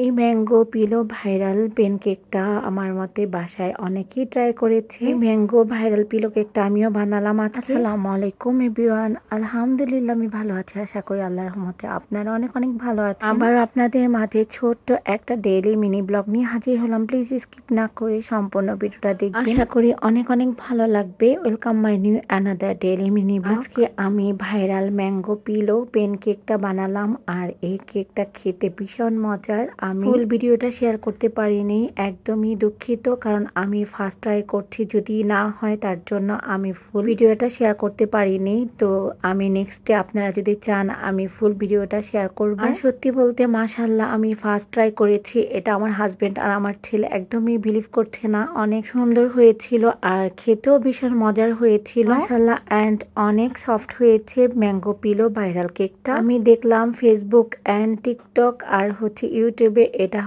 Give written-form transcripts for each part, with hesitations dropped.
এই mango pillow viral pen কেকটা আমার মতে বাসায় অনেকেই ট্রাই করেছে। এই ম্যাঙ্গো ভাইরাল পিলো কেকটা আমিও বানালাম আজকে। আসসালামু আলাইকুম এভরিওয়ান, আলহামদুলিল্লাহ আমি ভালো আছি। আশা করি আল্লাহর রহমতে আপনারা অনেক অনেক ভালো আছেন। আবার আপনাদের মাঝে ছোট্ট একটা ডেইলি মিনি ব্লগ নিয়ে হাজির হলাম। প্লিজ স্কিপ না করে সম্পূর্ণ ভিডিওটা দেখবেন, আশা করি অনেক অনেক ভালো লাগবে। Welcome my new another daily mini blog. আজকে আমি ভাইরাল ম্যাঙ্গো পিলো পেন কেকটা বানালাম, আর এই কেকটা খেতে ভীষণ মজার। আমি ফুল ভিডিওটা শেয়ার করতে পারিনি, একদমই দুঃখিত, কারণ আমি ফার্স্ট ট্রাই করছি। যদি না হয় তার জন্য আমি ফুল ভিডিওটা শেয়ার করতে পারিনি। তো আমি নেক্সটে আপনারা যদি চান আমি ফুল ভিডিওটা শেয়ার করব। আর সত্যি বলতে মাশাআল্লাহ আমি ফার্স্ট ট্রাই করেছি, এটা আমার হাজবেন্ড আর আমার ছেলে একদমই বিলিভ করছে না। অনেক সুন্দর হয়েছিল আর খেতেও ভীষণ মজার হয়েছিল মাশাআল্লাহ, অ্যান্ড অনেক সফট হয়েছে ম্যাঙ্গো পিলো ভাইরাল কেকটা। আমি দেখলাম ফেসবুক অ্যান্ড টিকটক আর ইউটিউবে এটা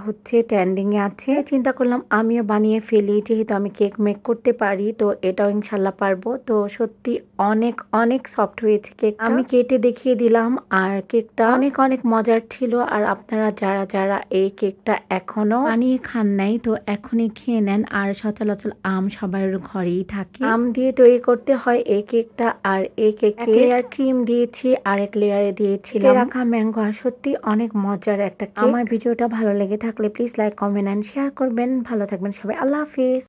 ট্রেন্ডিং এ আছে। চিন্তা করলাম আমিও বানিয়ে ফেলি, যেহেতু আমি কেক মেক করতে পারি, তো এটাও ইনশাল্লাহ পারবো। তো সত্যি অনেক অনেক সফট হয়েছে কেক, আমি কেটে দেখিয়ে দিলাম। আর কেকটা অনেক অনেক মজার ছিল। আর আপনারা যারা যারা এই কেকটা এখনো বানিয়ে খান নাই, তো এখনই খেয়ে নেন। আর সচরাচর আম সবার ঘরেই থাকে, আম দিয়ে তৈরি করতে হয় এই কেকটা। আর এই কেকে লেয়ার ক্রিম দিয়েছি, আরেক লেয়ারে দিয়েছিলাম রাখা ম্যাঙ্গো। আর সত্যি অনেক মজার একটা কেক। আমার ভিডিওটা ভালো লেগে থাকলে please like, comment and share করবেন। ভালো থাকবেন সবাই, আল্লাহ হাফিজ।